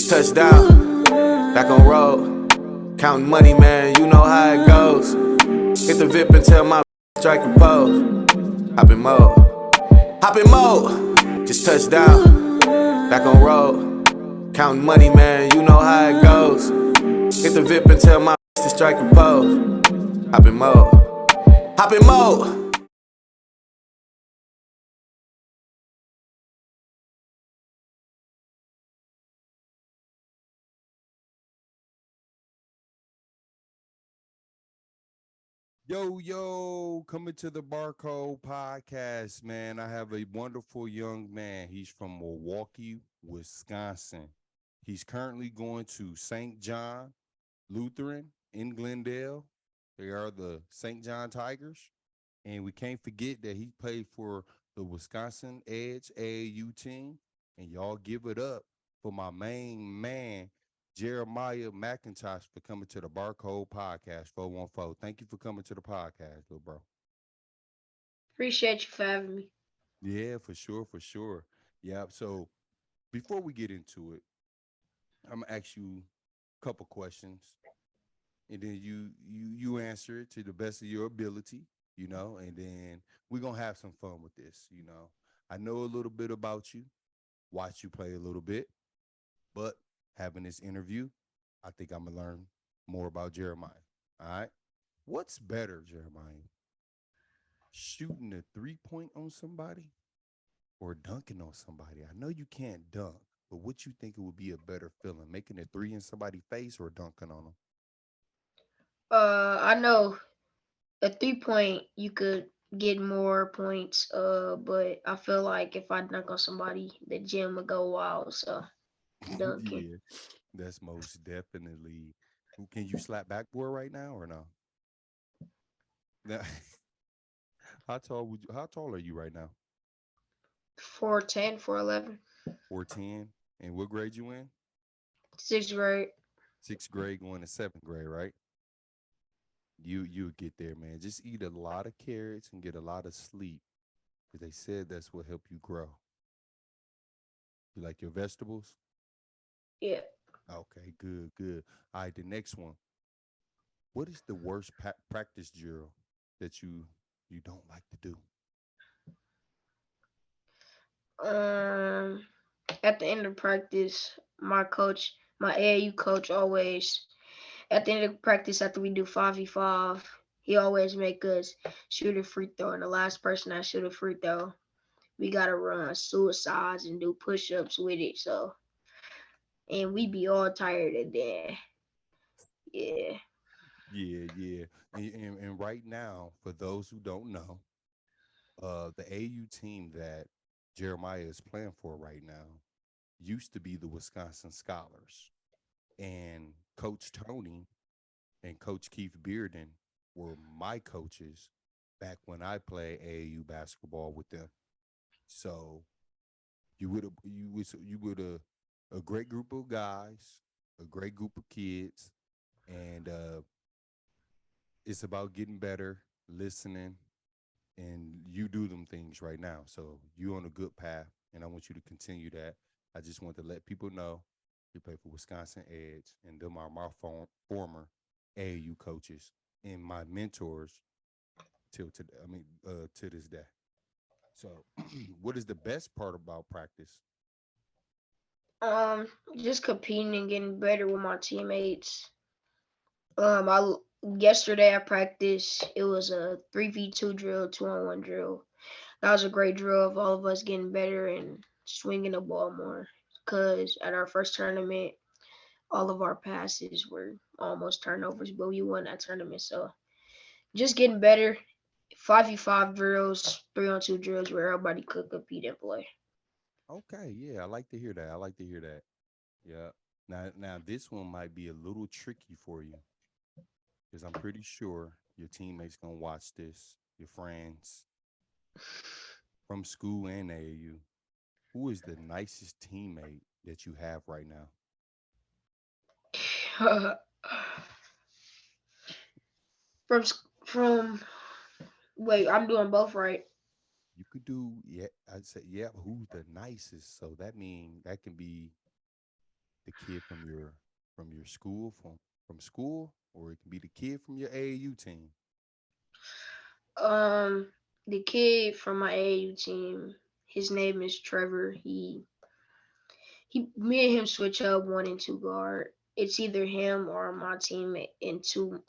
Touchdown, back on road. Counting money, man, you know how it goes. Hit the VIP and tell my strike a pose. Hop in mode, hop in mode. Just touchdown, back on road. Counting money, man, you know how it goes. Hit the VIP and tell my to strike a pose. Hop in mode, hop in mode. Yo, coming to the Barcode Podcast, man. I have a wonderful young man. He's from Milwaukee, Wisconsin. He's currently going to St. John Lutheran in Glendale. They are the St. John Tigers. And we can't forget that he played for the Wisconsin Edge AAU team. And y'all give it up for my main man, Jeremiah Mcintosh, for coming to the Barcode Podcast 414. Thank you for coming to the podcast, little bro. Appreciate you for having me. Yeah, for sure, for sure. Yeah. So before we get into it, I'm gonna ask you a couple questions, and then you answer it to the best of your ability, and then we're gonna have some fun with this. I know a little bit about you, watch you play a little bit, but having this interview, I think I'm gonna learn more about Jeremiah. All right. What's better, Jeremiah? Shooting a 3 point on somebody or dunking on somebody? I know you can't dunk, but what you think it would be a better feeling, making a three in somebody's face or dunking on them? I know a 3 point you could get more points. But I feel like if I dunk on somebody, the gym would go wild. So dunking. Yeah, that's most definitely. Can you slap backboard right now or no? Now, how tall are you right now? 4'10", 4'11". 4'10". And what grade you in? Sixth grade. Sixth grade going to seventh grade, right? You get there, man. Just eat a lot of carrots and get a lot of sleep. Because they said that's what help you grow. You like your vegetables? Yeah. Okay, good, good. All right, the next one. What is the worst practice drill that you don't like to do? Um. At the end of practice, my coach, my AAU coach, always at the end of practice after we do 5v5, he always make us shoot a free throw, and the last person that shoot a free throw, we gotta run suicides and do push-ups with it. So, and we be all tired, and then yeah. Yeah, yeah. And right now, for those who don't know, the AU team that Jeremiah is playing for right now used to be the Wisconsin Scholars. And Coach Tony and Coach Keith Bearden were my coaches back when I played AAU basketball with them. So you would a great group of guys, a great group of kids, and it's about getting better, listening, and you do them things right now. So you on a good path, and I want you to continue that. I just want to let people know you play for Wisconsin Edge, and them are my former AAU coaches and my mentors till to to this day. So, what is the best part about practice? Just competing and getting better with my teammates. I yesterday at practice it was a 3v2 drill, 2-on-1 drill. That was a great drill of all of us getting better and swinging the ball more. Cause at our first tournament, all of our passes were almost turnovers, but we won that tournament. So just getting better. 5v5 drills, 3-on-2 drills where everybody could compete and play. Okay, yeah, I like to hear that. I like to hear that. Yeah. Now this one might be a little tricky for you because I'm pretty sure your teammates gonna watch this. Your friends from school and AAU. Who is the nicest teammate that you have right now? from wait, I'm doing both right. You could do, yeah. I'd say, yeah. Who's the nicest? So that mean that can be the kid from your school from school, or it can be the kid from your AAU team. Um, the kid from my AAU team, his name is Trevor. Me and him switch up one and two guard. It's either him or my teammate in two,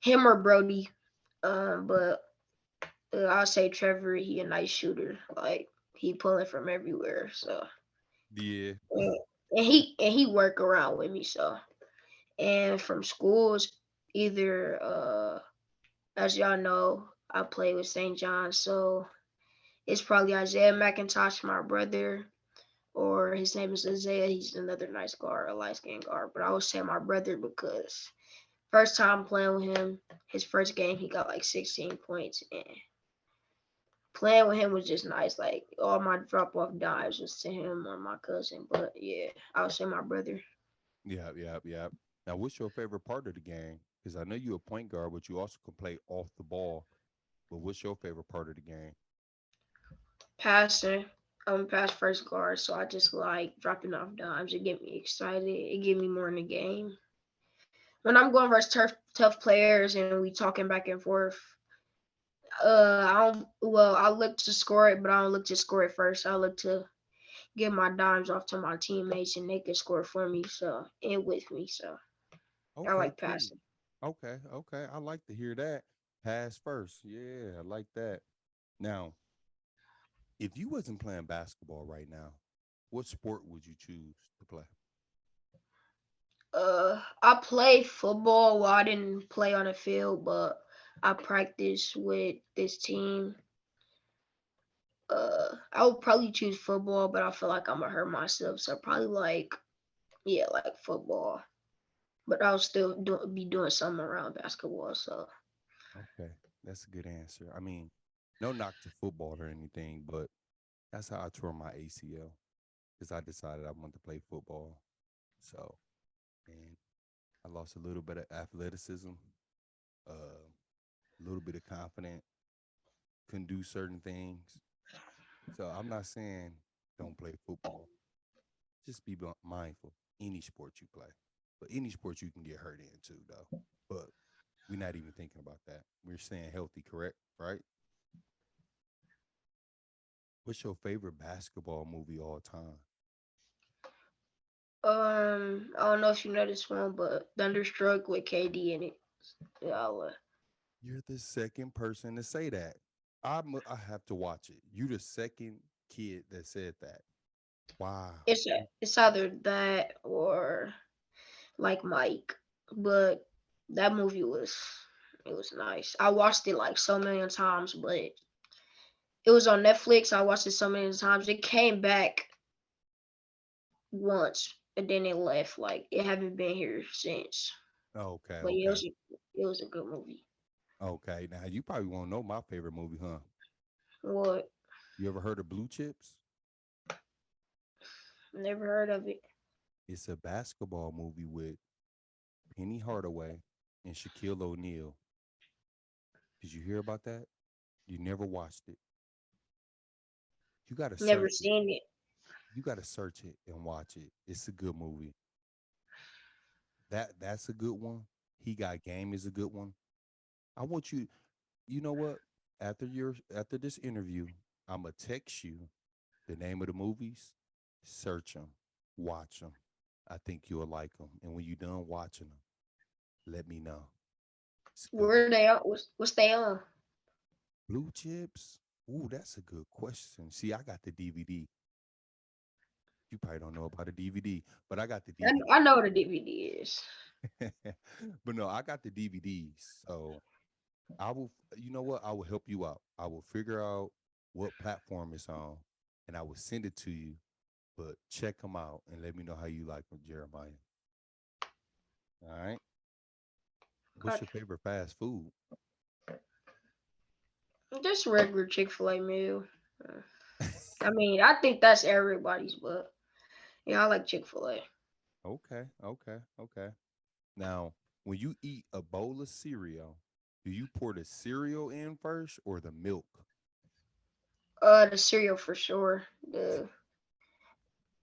him or Brody. But I'll say Trevor. He a nice shooter. Like he pulling from everywhere. So Yeah. and, and he work around with me. So and from schools, either as y'all know, I play with St. John. So it's probably Isaiah Mcintosh, my brother, or his name is Isaiah. He's another nice guard, a light skinned guard. But I would say my brother because first time playing with him, his first game he got like 16 points, and playing with him was just nice. Like all my drop off dives was to him or my cousin. But yeah, I would say my brother. Yeah, yeah, yeah. Now, what's your favorite part of the game? Because I know you're a point guard, but you also can play off the ball. But what's your favorite part of the game? Passing. I'm past first guard, so I just like dropping off dimes. It get me excited. It get me more in the game. When I'm going versus tough players and we talking back and forth, I don't. Well, I look to score it, but I don't look to score it first. I look to get my dimes off to my teammates and they can score for me. So and with me. So I Okay, like cool. passing. Okay, okay. I like to hear that. Pass first. Yeah, I like that. Now, if you wasn't playing basketball right now, what sport would you choose to play? I play football. Well, I didn't play on the field, but I practice with this team. I would probably choose football, but I feel like I'm gonna hurt myself, so probably like yeah, like football. But I'll still be doing something around basketball. So Okay, that's a good answer. I mean, no knock to football or anything, but that's how I tore my ACL because I decided I wanted to play football. So, and I lost a little bit of athleticism, a little bit of confidence, couldn't do certain things. So I'm not saying don't play football. Just be mindful. Any sport you play, but any sport you can get hurt in too, though. But we're not even thinking about that. We're saying healthy, correct? Right? What's your favorite basketball movie all time? I don't know if you know this one, but Thunderstruck with KD in it. Yeah, You're the second person to say that. I have to watch it. You the second kid that said that. Wow. it's either that or like Mike, but that movie was it was nice. I watched it like so many times, but it was on Netflix. I watched it so many times. It came back once and then it left. Like it haven't been here since. Okay, But yeah, okay, it was a good movie. okay. Now you probably won't know my favorite movie, huh? What? You ever heard of Blue Chips? Never heard of it. It's a basketball movie with Penny Hardaway and Shaquille O'Neal. Did you hear about that? You never watched it. You got to Never search it. seen it. You got to search it and watch it. It's a good movie. That's a good one. He Got Game is a good one. I want you. You know what? After this interview, I'm gonna text you the name of the movies. Search them, watch them. I think you'll like them. And when you're done watching them, let me know. It's a good one. Where they on? What's they on? Blue chips. Ooh, that's a good question. See, I got the DVD. You probably don't know about the DVD, but I got the I DVD. know what a DVD is. But no, I got the DVDs. So I will, you know what? I will help you out. I will figure out what platform it's on and I will send it to you. But check them out and let me know how you like them, Jeremiah. All right. What's Got your favorite fast food? just regular Chick-fil-A meal. Uh, I mean, I think that's everybody's, but yeah, I like Chick-fil-A. Okay, okay, okay. Now, when you eat a bowl of cereal, do you pour the cereal in first or the milk? The cereal for sure. The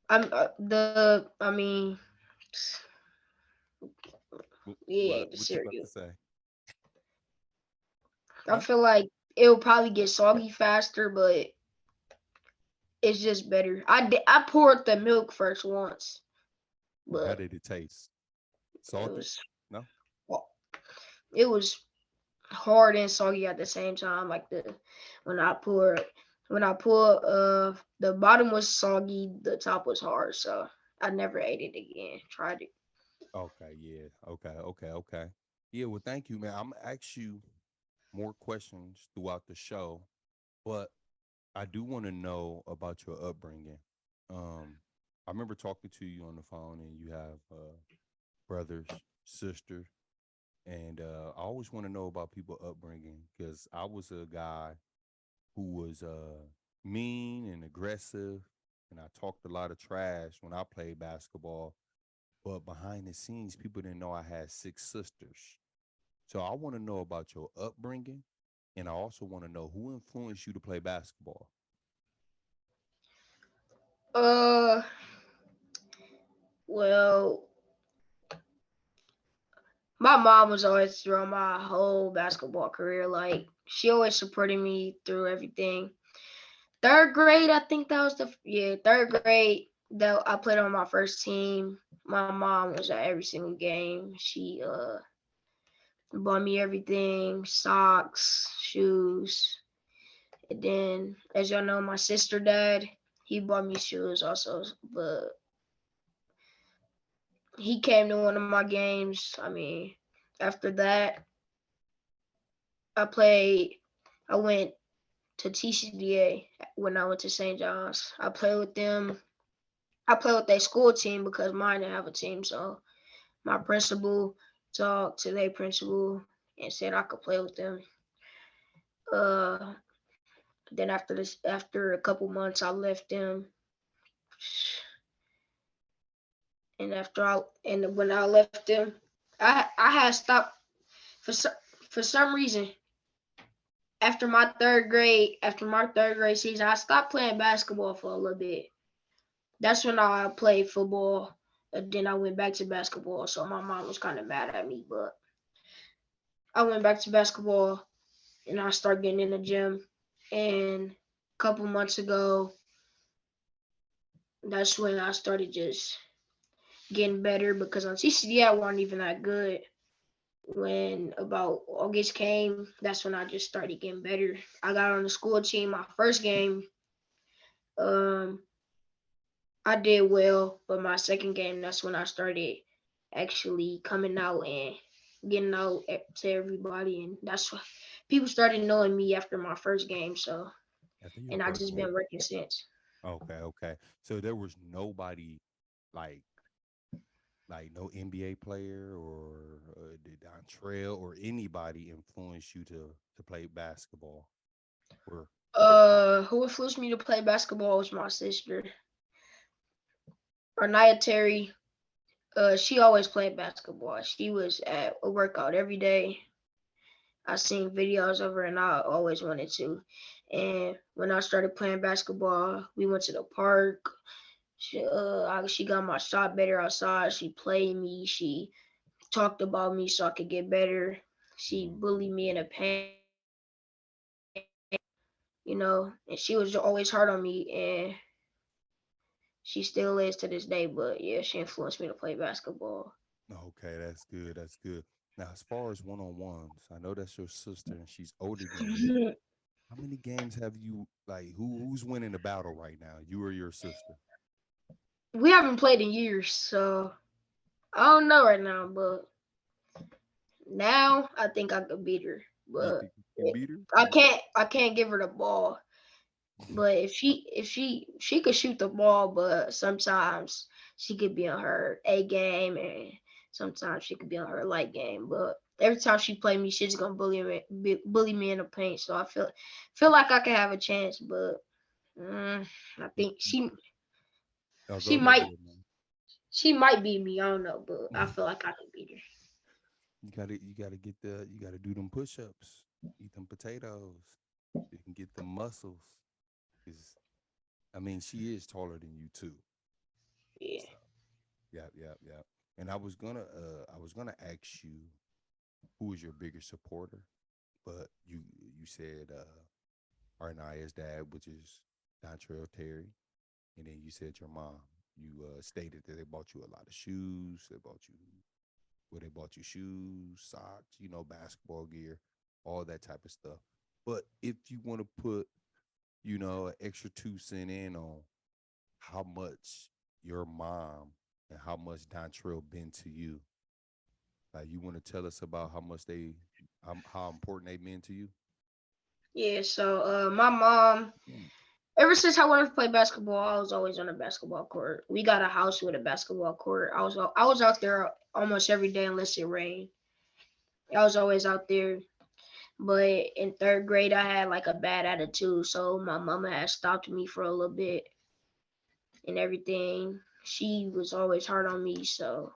I mean Yeah, the What you about cereal. to say? I Huh? feel like it'll probably get soggy faster, but it's just better. I poured the milk first once, And how but did it taste? it Salty? was No? well, it was hard and soggy at the same time. Like the when I poured when I poured the bottom was soggy, the top was hard, so I never ate it again. Tried it. Okay, yeah. Okay. Yeah, well, thank you, man. I'm gonna ask you more questions throughout the show, but I do want to know about your upbringing. Um, I remember talking to you on the phone, and you have brothers, sister, and I always want to know about people upbringing because I was a guy who was mean and aggressive, and I talked a lot of trash when I played basketball. But behind the scenes, people didn't know I had six sisters. So I want to know about your upbringing, and I also want to know who influenced you to play basketball. Uh, well, my mom was always throughout my whole basketball career. Like she always supported me through everything. Third grade, I think that was third grade that I played on my first team. My mom was at every single game. She bought me everything, socks, shoes. And then as y'all know, my sister dad, he bought me shoes also, but he came to one of my games. I mean, after that, I played I went to TCDA when I went to St. John's. I played with them. I played with their school team because mine didn't have a team. So my principal talked to their principal and said I could play with them. Uh, then after a couple months, I left them, and when I left them, I had stopped for some for some reason after my third grade season. I stopped playing basketball for a little bit. That's when I played football. And then I went back to basketball. So my mom was kind of mad at me, but I went back to basketball and I started getting in the gym. And a couple months ago, that's when I started just getting better because on CCD I wasn't even that good. When about August came, that's when I just started getting better. I got on the school team my first game. Um, I did well, but my second game, that's when I started actually coming out and getting out to everybody, and that's why people started knowing me after my first game. So, After your and I first just game. been working since. Okay. So there was nobody like no NBA player or did Dontrell or anybody influence you to play basketball? Or Who influenced me to play basketball was my sister, Arnaya Terry. She always played basketball. She was at a workout every day. I seen videos of her and I always wanted to. And when I started playing basketball, we went to the park. She got my shot better outside. She played me. She talked about me so I could get better. She Mhm. bullied me in the paint, and she was always hard on me. And she still is to this day. But yeah, she influenced me to play basketball. Okay, that's good. That's good. Now, as far as one on ones, I know that's your sister and she's older than you. How many games have you who's winning the battle right now? You or your sister? We haven't played in years, so I don't know right now. But now I think I could beat her, You but think you can beat her? I can't give her the ball. But if she could shoot the ball, but sometimes she could be on her A game and sometimes she could be on her light game. But every time she play me, she's gonna bully me in the paint. So I feel like I could have a chance, but I You- think you- Oh, she go might ahead, man. she might beat me. I don't know, but I feel like I could beat her. You gotta do them push ups, eat them potatoes. You can get the muscles. Is I mean, she is taller than you too. Yeah. So, yeah. And I was gonna ask you who is your biggest supporter, but you said Arnaya's dad, which is Dontrell Terry, and then you said your mom. You stated that they bought you a lot of shoes. They bought you shoes, socks, basketball gear, all that type of stuff. But if you want to put, an extra 2 cent in on how much your mom and how much Dontrell been to you, like you want to tell us about how important they been to you? Yeah, so my mom, ever since I wanted to play basketball, I was always on a basketball court. We got a house with a basketball court. I was out there almost every day unless it rained. I was always out there. But in third grade, I had like a bad attitude, so my mama had stopped me for a little bit and everything. She was always hard on me, so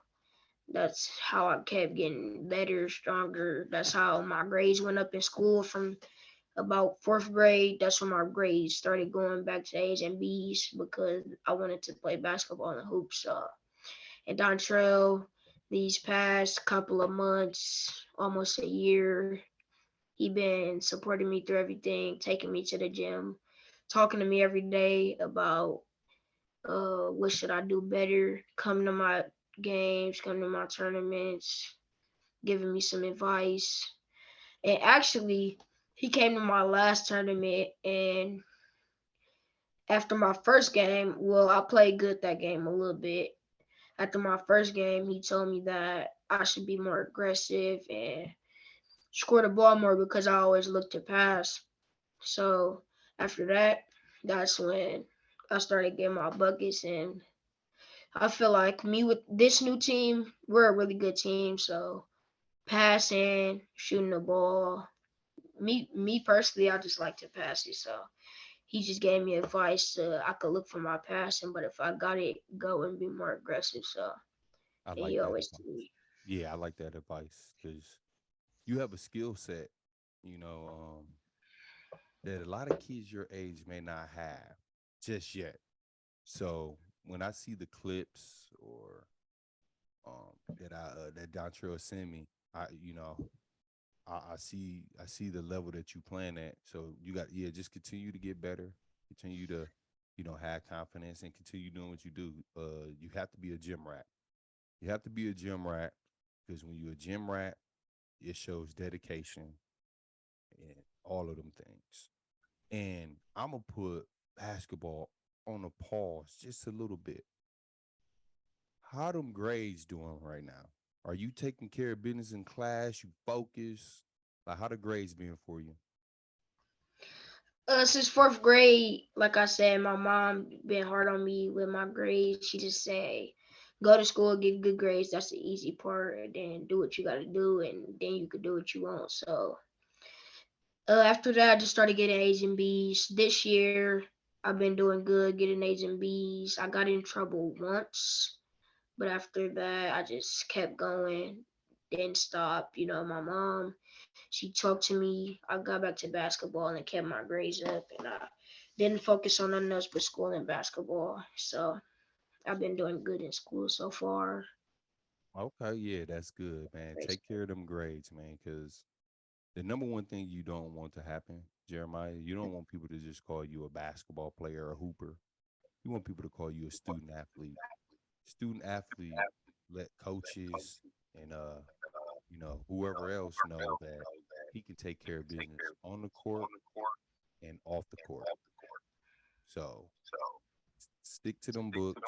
that's how I kept getting better, stronger. That's how my grades went up in school from about fourth grade. That's when my grades started going back to A's and B's because I wanted to play basketball and hoops. And Dontrell, these past couple of months, almost a year, he been supporting me through everything, taking me to the gym, talking to me every day about what should I do better, coming to my games, coming to my tournaments, giving me some advice. And actually, he came to my last tournament, and after my first game, well, I played good that game a little bit. After my first game, he told me that I should be more aggressive and score the ball more because I always look to pass. So after that, that's when I started getting my buckets, and I feel like me with this new team, we're a really good team. So passing, shooting the ball. Me personally, I just like to pass it. So he just gave me advice so I could look for my passing, but if I got it, go and be more aggressive. So I and like he that always told advice. me. Yeah, I like that advice because you have a skill set, you know, that a lot of kids your age may not have just yet. So when I see the clips or that Dontrell sent me, I see the level that you playing at. So you got just continue to get better, continue to, have confidence and continue doing what you do. You have to be a gym rat. You have to be a gym rat because when you're a gym rat, it shows dedication and all of them things. And I'm gonna put basketball on a pause just a little bit. How them grades doing right now? Are you taking care of business in class? You focus? Like how the grades being for you? Since fourth grade, like I said, my mom been hard on me with my grades. She just say, go to school, get good grades. That's the easy part, and then do what you got to do, and then you could do what you want. So after that, I just started getting A's and B's. This year, I've been doing good, getting A's and B's. I got in trouble once, but after that, I just kept going, didn't stop. My mom, she talked to me. I got back to basketball and kept my grades up, and I didn't focus on nothing else but school and basketball. So I've been doing good in school so far. Okay, yeah, that's good, man. Take care of them grades, man, because the number one thing you don't want to happen, Jeremiah, you don't want people to just call you a basketball player or a hooper. You want people to call you a student athlete. Student athlete let coaches and whoever else know that he can take care of business on the court and off the court. So stick to them books,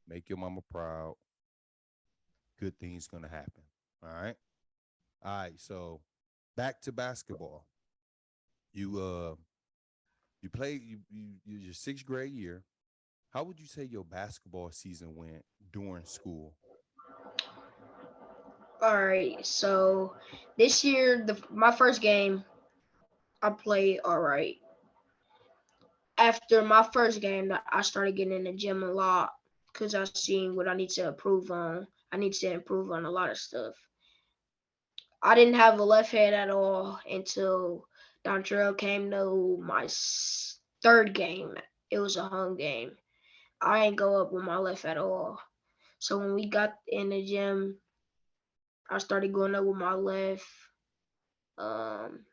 make your mama proud. Good things gonna happen. All right. All right. So back to basketball. You you play your sixth grade year. How would you say your basketball season went during school? All right, so this year, my first game, I played all right. After my first game, I started getting in the gym a lot because I seen what I need to improve on. I need to improve on a lot of stuff. I didn't have a left hand at all until Dontrell came to my third game. It was a home game. I ain't go up with my left at all. So when we got in the gym, I started going up with my left. Um,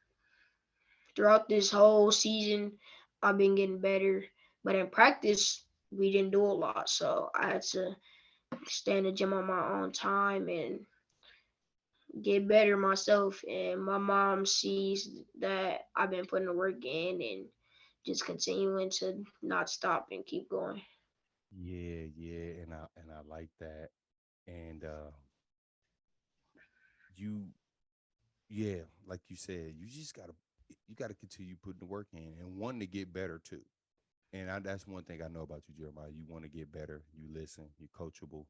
Throughout this whole season, I've been getting better. But in practice, we didn't do a lot, so I had to stay in the gym on my own time and get better myself. And my mom sees that I've been putting the work in and just continuing to not stop and keep going. Yeah, yeah, and I like that. And you, yeah, like you said, you gotta continue putting the work in and one to get better too. And that's one thing I know about you, Jeremiah. You want to get better. You listen. You're coachable,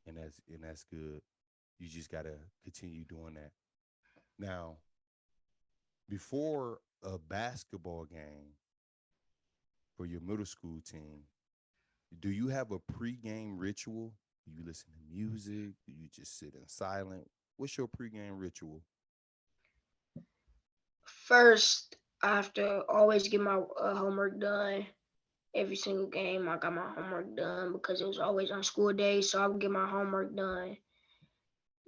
and that's good. You just gotta continue doing that. Now, before a basketball game for your middle school team, do you have a pregame ritual? Do you listen to music? Do you just sit in silent? What's your pregame ritual? First, I have to always get my homework done. Every single game, I got my homework done because it was always on school days, so I would get my homework done.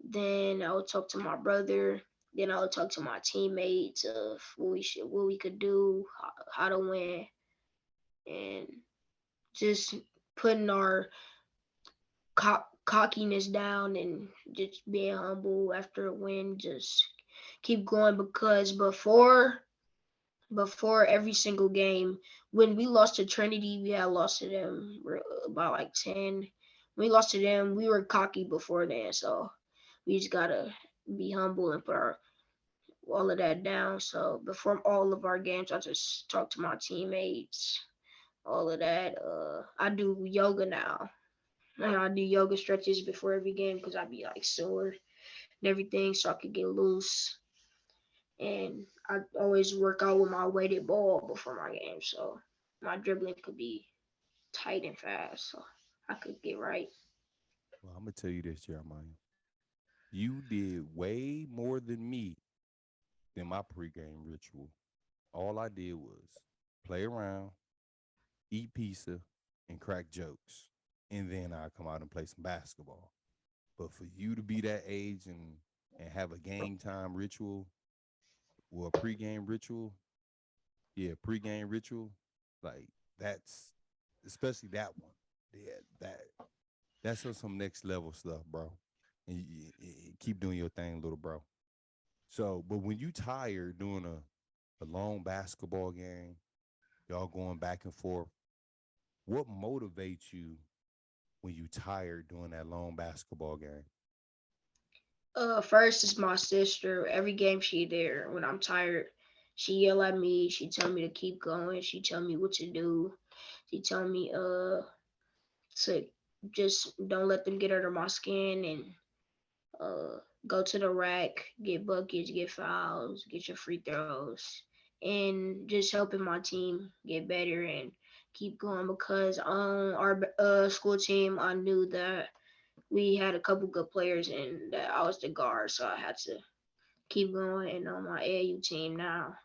Then I would talk to my brother. Then I would talk to my teammates of what we could do, how to win, and just putting our cockiness down and just being humble after a win. Just keep going because before every single game, when we lost to Trinity, we had lost to them by like 10. When we lost to them, we were cocky before then, so we just gotta be humble and put our all of that down. So before all of our games, I just talk to my teammates, all of that. I do yoga now. And I do yoga stretches before every game because I be like sore and everything, so I could get loose. And I always work out with my weighted ball before my game, so my dribbling could be tight and fast, so I could get right. Well, I'm gonna tell you this, Jeremiah. You did way more than me than my pregame ritual. All I did was play around, eat pizza, and crack jokes. And then I come out and play some basketball. But for you to be that age and have a game time ritual or a pregame ritual, yeah, pregame ritual, like that's especially that one. Yeah, that's some next level stuff, bro. And you keep doing your thing, little bro. So, but when you tired doing a long basketball game, y'all going back and forth, what motivates you when you tired doing that long basketball game? First is my sister. Every game she there. When I'm tired, she yell at me. She tell me to keep going. She tell me what to do. She tell me to just don't let them get under my skin and go to the rack, get buckets, get fouls, get your free throws, and just helping my team get better and keep going because on our school team, I knew that we had a couple good players and that I was the guard, so I had to keep going. And on my AAU team now,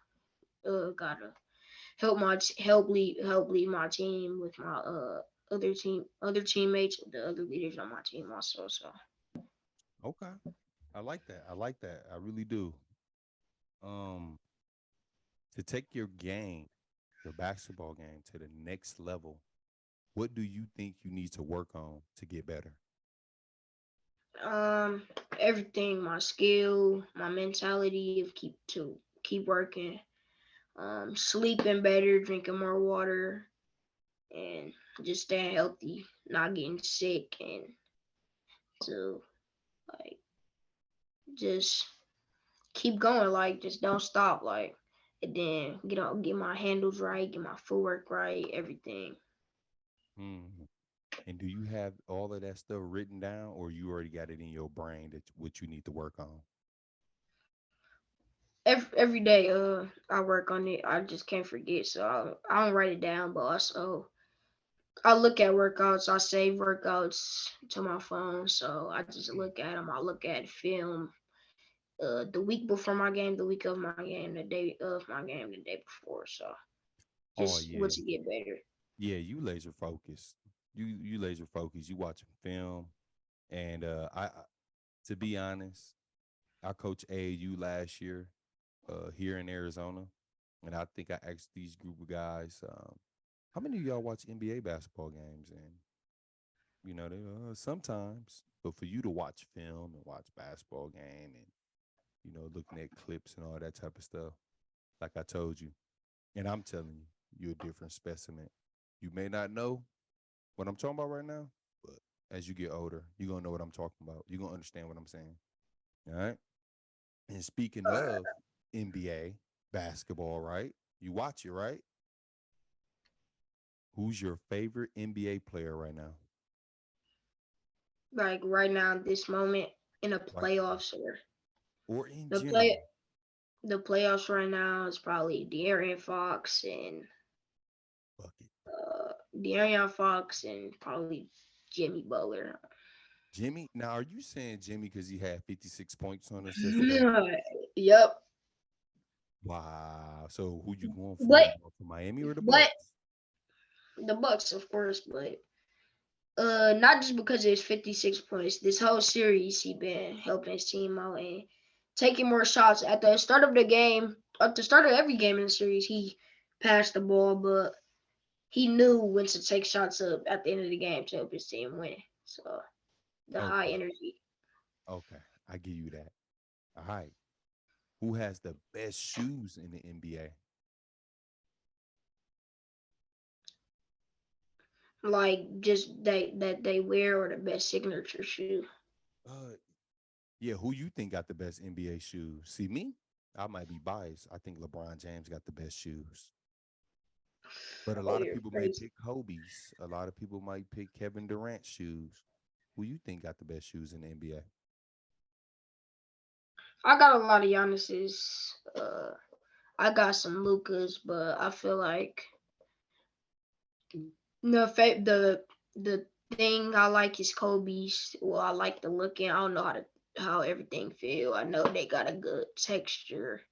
gotta help lead my team with my other teammates, the other leaders on my team also. So Okay. I like that. I like that. I really do. Um, to take your game, your basketball game to the next level, what do you think you need to work on to get better? um, everything, my skill, my mentality of keep working, sleeping better, drinking more water, and just staying healthy, not getting sick, and to like just keep going, like just don't stop, like and then get my handles right, get my footwork right, everything. Hmm. And do you have all of that stuff written down, or you already got it in your brain that what you need to work on? Every day, I work on it. I just can't forget, so I don't write it down, but also I look at workouts. I save workouts to my phone, so I just look at them. I look at film. The week before my game, the week of my game, the day of my game, the day before. So Oh just what yeah, to get better. yeah. You laser focused. You laser focused. You watching film. And to be honest, I coached AAU last year here in Arizona, and I think I asked these group of guys, how many of y'all watch NBA basketball games? And they sometimes, but for you to watch film and watch basketball game and looking at clips and all that type of stuff, like I told you, and I'm telling you, you're a different specimen. You may not know what I'm talking about right now, but as you get older, you're gonna know what I'm talking about. You're gonna understand what I'm saying. All right. And speaking of NBA basketball, right? You watch it, right? Who's your favorite NBA player right now? Like right now, this moment in the Right now. playoffs Or in the play general. the playoffs right now is probably De'Aaron Fox and Bucket. De'Aaron Fox and probably Jimmy Butler. Jimmy. Now, are you saying Jimmy because he had 56 points on us yesterday? Yep. Wow. So who you going for? But You going for Miami or the but Bucks? the Bucks, of course, but not just because it's 56 points. This whole series, he been helping his team out and taking more shots. At the start of the game, at the start of every game in the series, he passed the ball, but he knew when to take shots up at the end of the game to help his team win. So the high Okay. energy. Okay. I give you that. All right. Who has the best shoes in the NBA? Like just that they wear or the best signature shoe. Uh, yeah, who you think got the best NBA shoes? See me? I might be biased. I think LeBron James got the best shoes. But a Oh, lot of you're people may crazy. pick Kobe's. A lot of people might pick Kevin Durant shoes. Who you think got the best shoes in the NBA? I got a lot of Giannis's. I got some Lucas, but I feel like the thing I like is Kobe's. Well, I like the looking. I don't know how everything feel. I know they got a good texture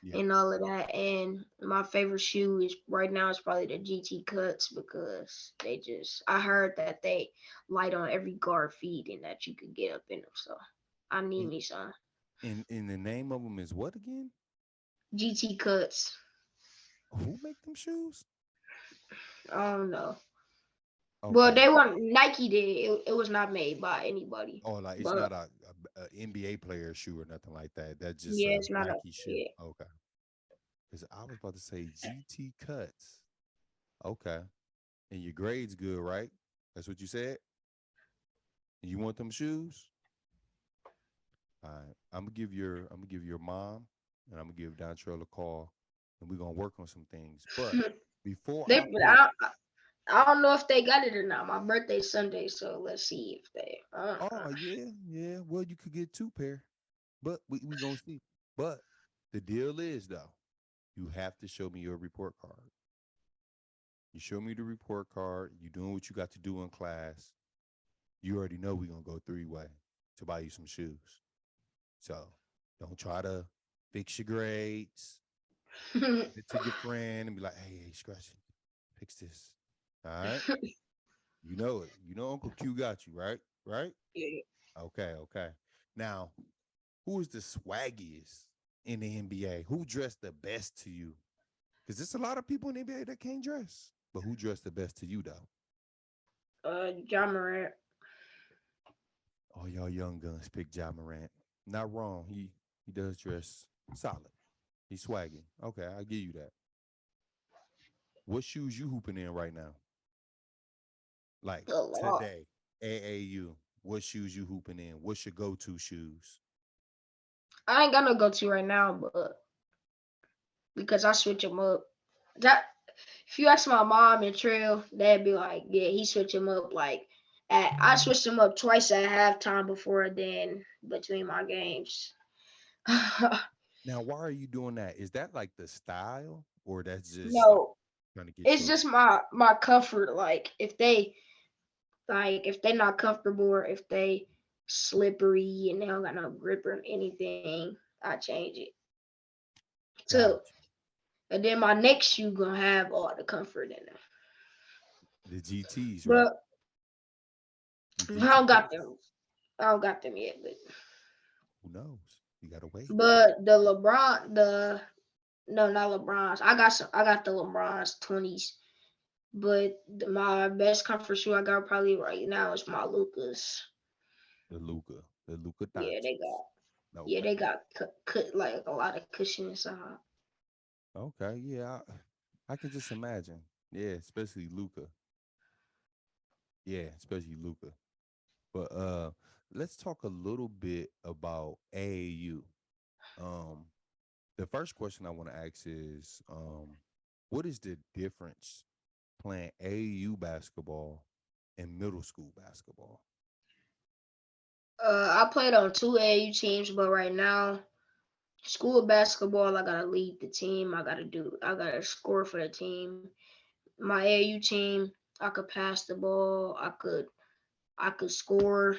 Yeah. and all of that. And my favorite shoe is right now is probably the GT Cuts because they just I heard that they light on every guard feet and that you could get up in them. So I need And, me some and the name of them is what again? GT Cuts. Who make them shoes? I don't know. Well, Okay. they weren't Nike did. It was not made by anybody. Oh, like it's But not a NBA player shoe or nothing like that. That's just yeah, a it's not a Nike shoe. yeah. Okay. Because I was about to say GT cuts. Okay. And your grade's good, right? That's what you said? And you want them shoes? All right. I'm gonna give your mom and I'm gonna give Dontrell a call and we're gonna work on some things. But before They I put I don't know if they got it or not. My birthday's Sunday, so let's see if they. oh yeah, yeah. Well, you could get two pair. But we gonna see. But the deal is though, you have to show me your report card. You show me the report card, you doing what you got to do in class. You already know we're gonna go three-way to buy you some shoes. So don't try to fix your grades. Give it to your friend and be like, hey, scratch it. Fix this. All right. You know it. You know Uncle Q got you, right? Right? Yeah. Okay, okay. Now, who is the swaggiest in the NBA? Who dressed the best to you? Because there's a lot of people in the NBA that can't dress. But who dressed the best to you though? John Morant. All y'all young guns pick Ja Morant. Not wrong. He does dress solid. He's swagging. Okay, I'll give you that. What shoes you hooping in right now? Like A lot. today, AAU. What shoes you hooping in? What's your go-to shoes? I ain't got no go to right now, but because I switch them up. That if you ask my mom and Trill, they'd be like, "Yeah, he switch them up." Like, I switched them up twice at halftime before then between my games. Now, why are you doing that? Is that like the style, or that's just like No, trying to get it's your just my comfort. If they not comfortable or if they slippery and they don't got no grip or anything, I change it. So got and then my next shoe gonna have all the comfort in them. the GTs, right? But The I GT don't got cuts. them. I don't got them yet, Who knows? You gotta wait. but the LeBron, the no, not LeBron's. I got some. I got the LeBron's 20s, but my best comfort shoe I got probably right now is my Lucas. The Luca Yeah, they Doncic. got. Yeah, Okay. they got cut like a lot of cushion inside. Okay. Yeah. I can just imagine. Yeah, especially Luca. Yeah, especially Luca. But let's talk a little bit about AAU. Um, the first question I want to ask is what is the difference playing AAU basketball and middle school basketball? I played on two AU teams, but right now, school basketball, I gotta lead the team. I gotta score for the team. My AU team, I could pass the ball. I could score.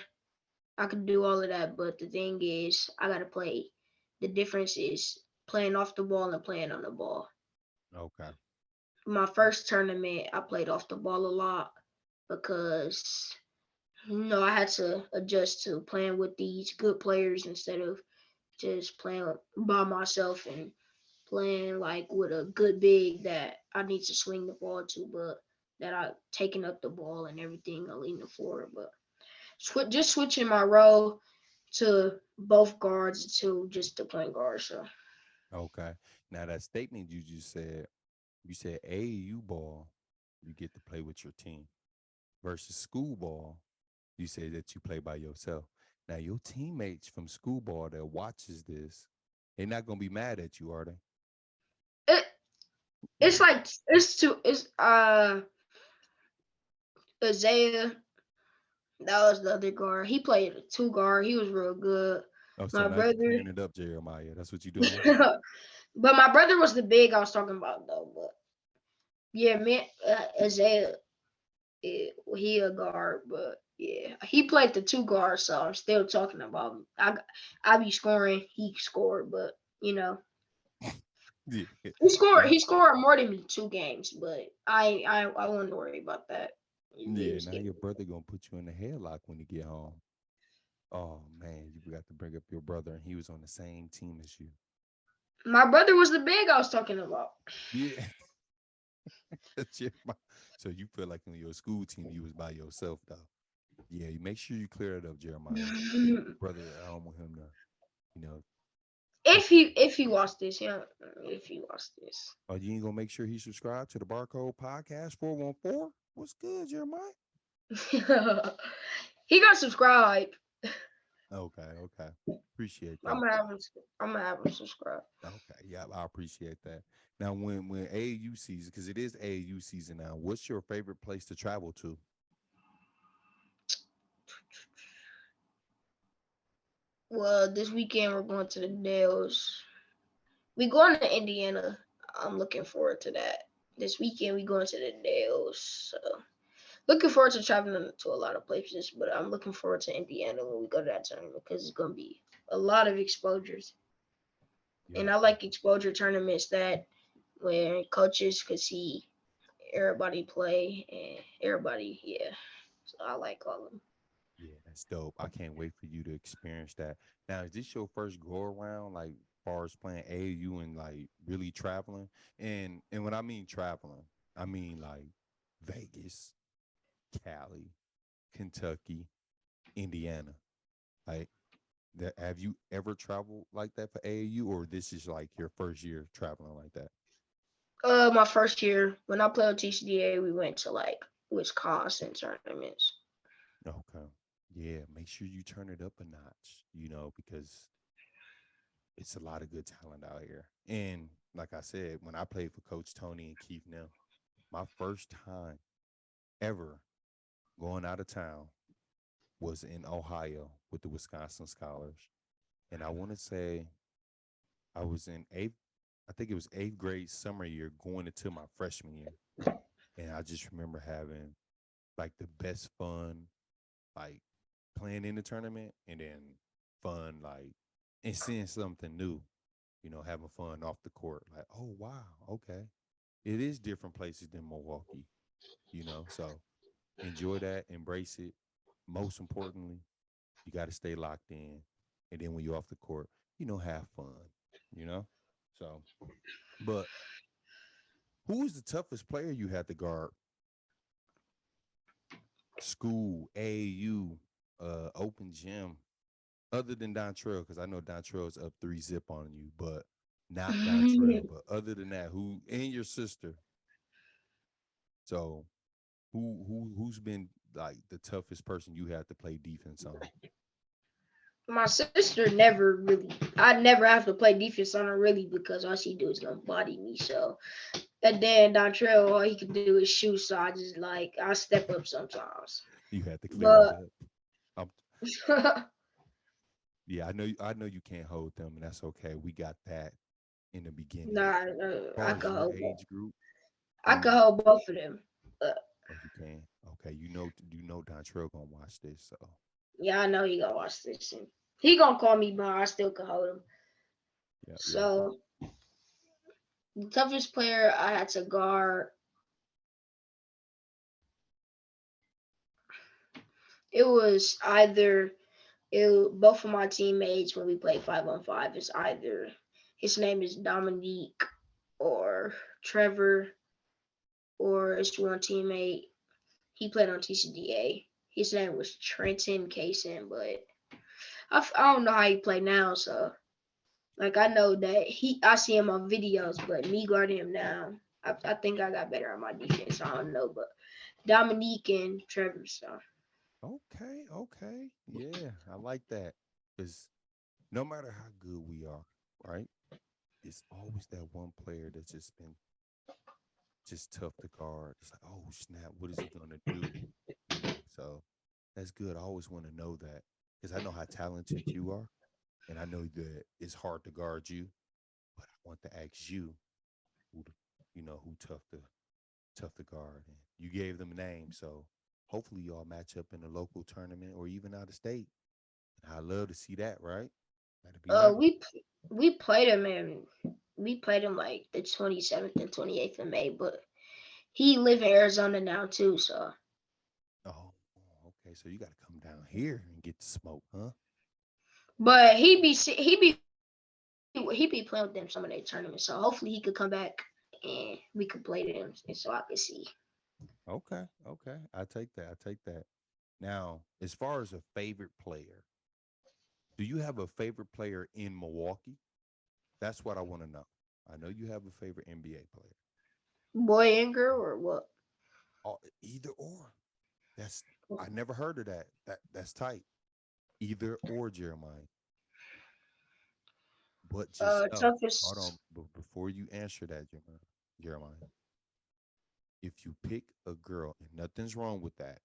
I could do all of that. But the thing is, I gotta play. The difference is playing off the ball and playing on the ball. Okay. My first tournament, I played off the ball a lot because I had to adjust to playing with these good players instead of just playing by myself and playing like with a good big that I need to swing the ball to, but that I taking up the ball and everything, I lean the floor. But just switching my role to both guards to just the point guard. So Okay. Now that statement you said AAU ball, you get to play with your team versus school ball, you say that you play by yourself. Now your teammates from school ball that watches this, they're not gonna be mad at you, are it it's they? like it's Isaiah. That was the other guard. He played a two guard. He was real good. Oh, so My now you brother, clearing it up, Jeremiah. That's what you're doing. but my brother was the big I was talking about though. But yeah, man, Isaiah, he a guard, but yeah, he played the two guard. So I'm still talking about him. I be scoring. He scored, but Yeah. he Now, scored more than me 2 games. But I wouldn't worry about that. He yeah, was now getting. your brother gonna put you in the headlock when you get home. Oh man, you forgot to bring up your brother, and he was on the same team as you. My brother was the big I was talking about. Yeah. Jeremiah. So you feel like on your school team you was by yourself though. Yeah, you make sure you clear it up, Jeremiah. Your brother, I don't want him to, you know, put you. If he watched this, yeah, if he watched this, Oh, you ain't gonna make sure he subscribed to the Barcode Podcast 414? What's good, Jeremiah? he got subscribed. Okay, okay. Appreciate I'm that. gonna have him. I'm gonna have him subscribe. Okay, yeah, I appreciate that. Now, when AAU season, because it is AAU season now, what's your favorite place to travel to? Well, this weekend we're going to the Dells. We going to Indiana. I'm looking forward to that. This weekend we going to the Dells. So looking forward to traveling to a lot of places, but I'm looking forward to Indiana when we go to that tournament because it's gonna be a lot of exposures. And Yep. I like exposure tournaments that where coaches could see everybody play and everybody, yeah. So I like all of them. Yeah, that's dope. I can't wait for you to experience that. Now, is this your first go around, like far as playing AAU and like really traveling? And when I mean traveling, I mean like Vegas, Cali, Kentucky, Indiana. Like that, have you ever traveled like that for AAU, or this is like your first year traveling like that? My first year when I played with TCDA, we went to like Wisconsin tournaments. Okay. Yeah, make sure you turn it up a notch, because it's a lot of good talent out here. And like I said, when I played for Coach Tony and Keith Neal, my first time ever going out of town was in Ohio with the Wisconsin Scholars. And I want to say I was in eighth, I think it was eighth grade summer year going into my freshman year. And I just remember having like the best fun, like playing in the tournament and then fun, like, and seeing something new, having fun off the court. Like, oh, wow, okay. It is different places than Milwaukee. So enjoy that, embrace it. Most importantly, You got to stay locked in, and then when you're off the court, have fun. You know. So, but who was the toughest player you had to guard? School, AAU, open gym, other than Dontrell, because I know Dontrell's up 3-0 on you, but not Dontrell. But other than that, who and your sister. So who's been like the toughest person you had to play defense on? My sister never really. I never have to play defense on her really because all she do is gonna body me. So and then Dontrell, all he can do is shoot. So I just like I step up sometimes. You had to clear But that up. Um, yeah, I know you can't hold them, and that's okay. We got that in the beginning. nah, As I far as can your hold both. age group, I who can hold both of them. Uh, oh you can. Okay, you know Dontrell gonna watch this, so yeah, I know he gonna watch this and he gonna call me, but I still can hold him. yeah, yeah. So the toughest player I had to guard, it was either both of my teammates when we played 5-on-5 is either his name is Dominique or Trevor, or it's one teammate. He played on TCDA. His name was Trenton Kaysen, but I don't know how he play now. So like I know that I see him on videos, but me guarding him now, I think I got better on my defense. I don't know, but Dominique and Trevor. So Okay, okay. Yeah, I like that. Because no matter how good we are, right? It's always that one player that's just been just tough to guard. It's like, oh snap, what is he gonna do? So that's good. I always want to know that because I know how talented you are, and I know that it's hard to guard you. But I want to ask you, who, who tough to guard, and you gave them a name. So hopefully y'all match up in a local tournament or even out of state. I love to see that, right? That'd be uh nice. we played him and we played him like the 27th and 28th of May, but he live in Arizona now too. So Oh, okay. So you got to come down here and get the smoke, huh? but he be playing with them some of their tournaments. So hopefully he could come back and we could play them, and so I could see. Okay, okay. I take that. I take that. Now, as far as a favorite player, do you have a favorite player in Milwaukee? That's what I want to know. I know you have a favorite NBA player. Boy and girl or what? Either or. That's I never heard of that. That's tight. Either or, Jeremiah. But just know, hold on, Toughest. before you answer that, Jeremiah, if you pick a girl, and nothing's wrong with that,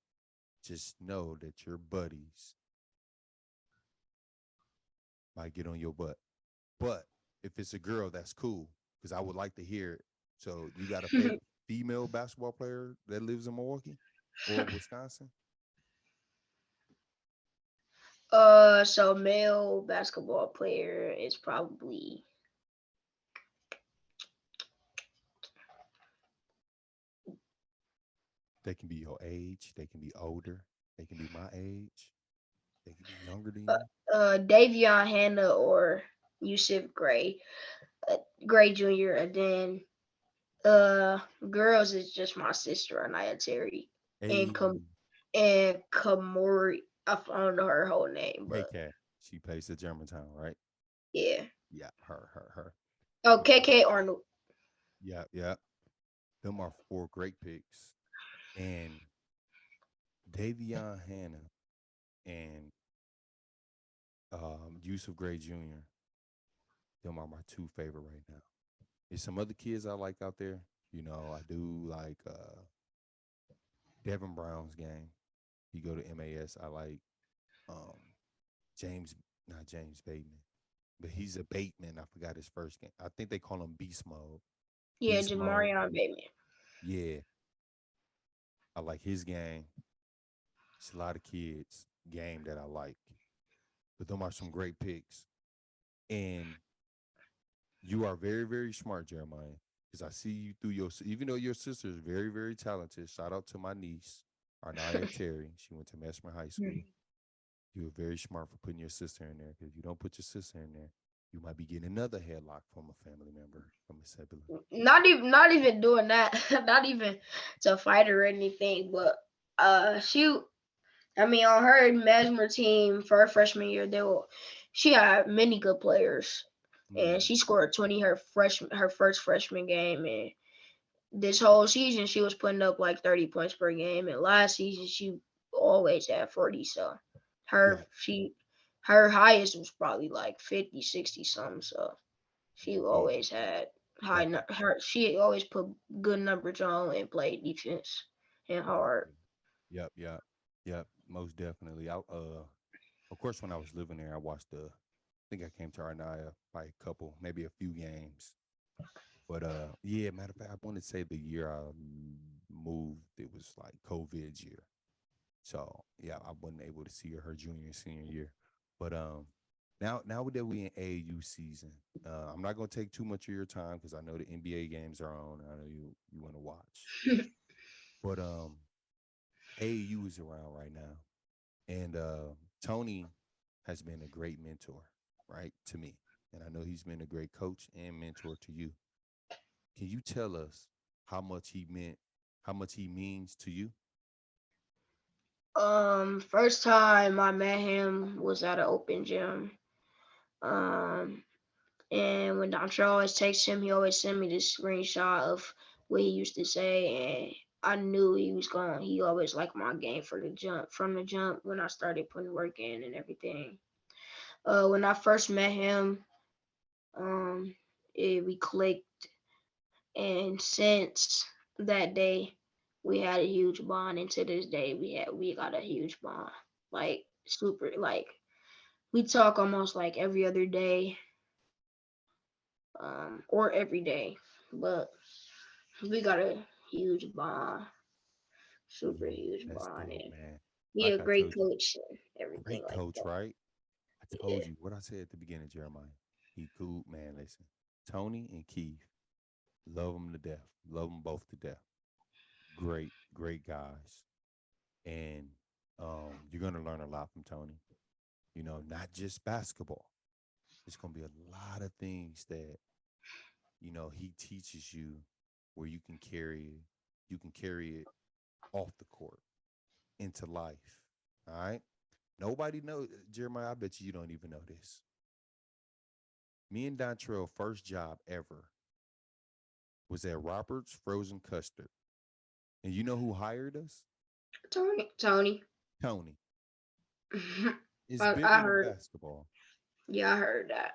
just know that your buddies might get on your butt. But if it's a girl, that's cool because I would like to hear it. So, you got a favorite female basketball player that lives in Milwaukee or Wisconsin? So male basketball player is probably They can be your age, they can be older, they can be my age, they can be younger than uh, you. Davion Hannah or Yusuf Gray, Gray Jr. And then girls is just my sister Anaya Terry and Hey, Kamori. I don't know her whole name, K but Cat. She plays at Germantown, right? yeah. Yeah, her. Oh, Them are- KK Arnold. Yeah, yeah. Them are four great picks. And Davion Hannah and Yusuf Gray Jr. Them are my two favorite right now. There's some other kids I like out there. I do like Devin Brown's game. He go to MAS. I like um James, not James Bateman, but he's a Bateman. I forgot his first game. I think they call him Beast Mode. Yeah, Beast Mode. Jamarion Bateman. Yeah, I like his game. It's a lot of kids game that I like. But them are some great picks. And you are very, very smart, Jeremiah. Because I see you through even though your sister is very, very talented. Shout out to my niece, Arnaya Terry. She went to Mesmer High School. You were very smart for putting your sister in there, because if you don't put your sister in there, you might be getting another headlock from a family member, from a sibling. Not even doing that. Not even to fight her or anything. But she I mean, on her Mesmer team for her freshman year, she had many good players, and Mm, she scored 20 her first freshman game, and this whole season she was putting up like 30 points per game, and last season she always had 40. So yeah, her she her highest was probably like 50, 60 something. So she yeah, always had yeah, her she always put good numbers on and played defense and yeah, hard. yep, yep, yep. Most definitely. Of course, when I was living there, I watched the. I think I came to Arnaya by a couple, maybe a few games. But yeah. Matter of fact, I want to say the year I moved, it was like COVID's year. So yeah, I wasn't able to see her junior and senior year. But now that we in AAU season, I'm not gonna take too much of your time because I know the NBA games are on. I know you want to watch. But AAU is around right now, and Tony has been a great mentor, right, to me, and I know he's been a great coach and mentor to you. Can you tell us how much he meant, how much he means to you? First time I met him was at an open gym. Um, and when Dontre always texts him, he always send me this screenshot of what he used to say, and I knew he was going. He always liked my game for the jump from the jump when I started putting work in and everything. When I first met him, um, we clicked, and since that day, we had a huge bond, and to this day, we got a huge bond, like super, like we talk almost like every other day, or every day, but we got a huge bond, super Yeah, huge that's bond, dope, and man. he Like a I great told you, coach and everything great like coach, that. right? I Yeah. told you what I said at the beginning, Jeremiah. He cool, man. Listen, Tony and Keith, love them to death. Love them both to death. Great, great guys. And you're gonna learn a lot from Tony. You know, not just basketball. It's gonna be a lot of things that he teaches you, where you can carry it off the court into life. All right. Nobody knows, Jeremiah. I bet you don't even know this. Me and Dontrell first job ever was at Robert's Frozen Custard. And you know who hired us? Tony. Tony. It's I bigger than heard. basketball. Yeah, I heard that.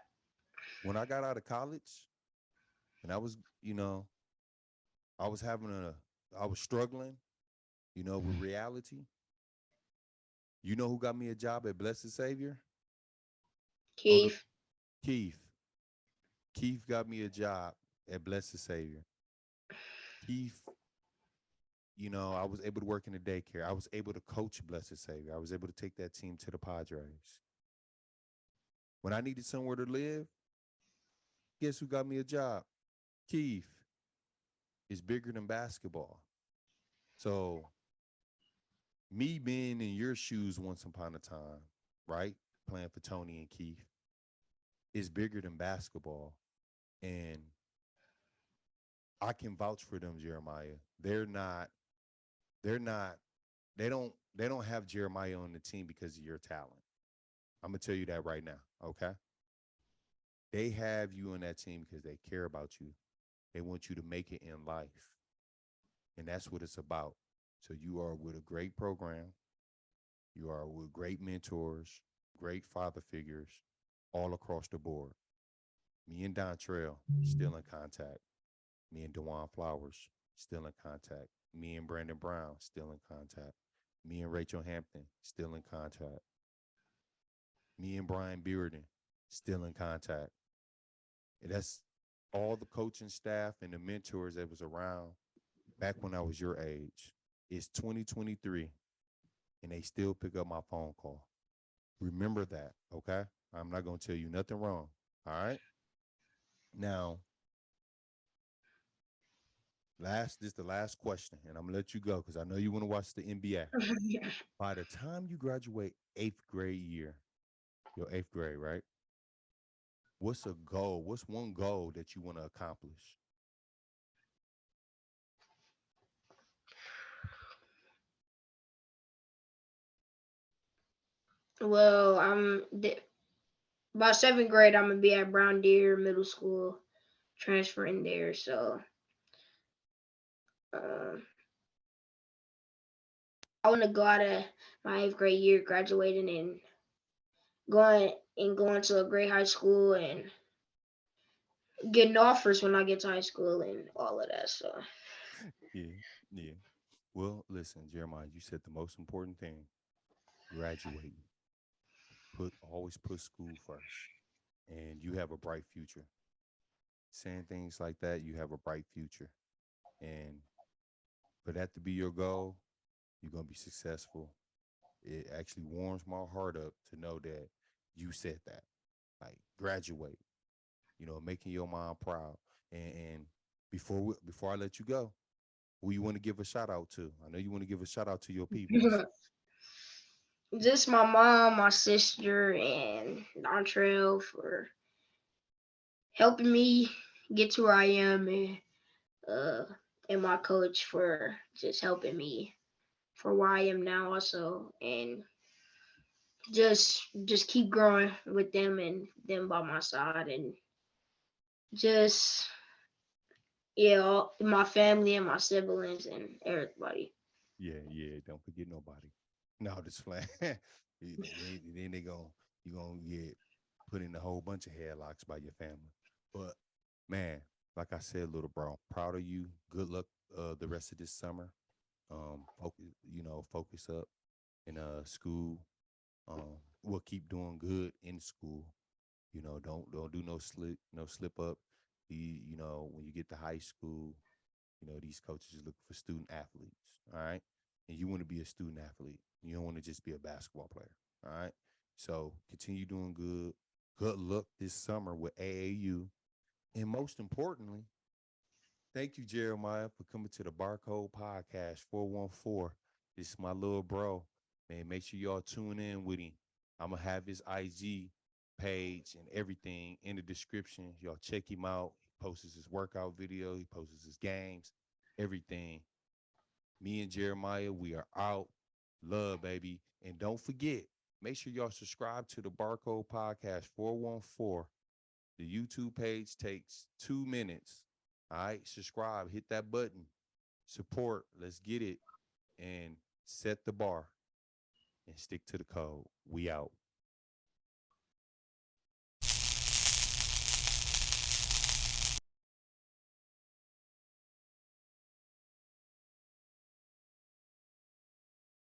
When I got out of college and I was having I was struggling, with reality. You know who got me a job at Blessed Savior? Oh, the Keith. Keith. Keith got me a job at Blessed Savior. Keith, I was able to work in the daycare. I was able to coach Blessed Savior. I was able to take that team to the Padres. When I needed somewhere to live, guess who got me a job? Keith. Is bigger than basketball. So me being in your shoes once upon a time, right? Playing for Tony and Keith is bigger than basketball. And I can vouch for them, Jeremiah. They're not, they don't have Jeremiah on the team because of your talent. I'm gonna tell you that right now. Okay. They have you on that team because they care about you. They want you to make it in life. And that's what it's about. So you are with a great program. You are with great mentors, great father figures all across the board. Me and Dontrell still in contact. Me and Dewan Flowers still in contact. Me and Brandon Brown still in contact. Me and Rachel Hampton still in contact. Me and Brian Bearden still in contact. And that's all the coaching staff and the mentors that was around back when I was your age. It's 2023 and they still pick up my phone call. Remember that, okay? I'm not going to tell you nothing wrong. All right? Now, This is the last question, and I'm gonna let you go because I know you want to watch the NBA. By the time you graduate eighth grade year, your eighth grade, right? What's a goal? What's one goal that you want to accomplish? Well, by seventh grade. I'm gonna be at Brown Deer Middle School, transferring there. So, um, I want to go out of my eighth grade year, graduating and going to a great high school and getting offers when I get to high school and all of that. So, Yeah, yeah. Well, listen, Jeremiah, you said the most important thing: graduating. Always put school first, and you have a bright future. Saying things like that, you have a bright future, and for that to be your goal, you're gonna be successful. It actually warms my heart up to know that you said that. Like graduate, making your mom proud. And before I let you go, who you want to give a shout out to? I know you want to give a shout out to your peoples. just my mom, my sister, and Dontrell for helping me get to where I am, uh, and my coach for just helping me for where I am now also, and just keep growing with them and them by my side, and just yeah, my family and my siblings and everybody. Yeah, yeah. Don't forget nobody. No, just flat. Then they going you gonna get put in a whole bunch of headlocks by your family. But man, like I said, little bro, proud of you. Good luck the rest of this summer. Focus up in school. We'll keep doing good in school. Don't do no slip up. When you get to high school, these coaches are looking for student athletes. All right. And you want to be a student athlete. You don't want to just be a basketball player. All right. So continue doing good. Good luck this summer with AAU. And most importantly, thank you, Jeremiah, for coming to the Barcode Podcast 414. This is my little bro. Man, make sure y'all tune in with him. I'm going to have his IG page and everything in the description. Y'all check him out. He posts his workout video, he posts his games, everything. Me and Jeremiah, we are out. Love, baby. And don't forget, make sure y'all subscribe to the Barcode Podcast 414. The YouTube page takes 2 minutes. All right, subscribe, hit that button, support. Let's get it and set the bar and stick to the code. We out.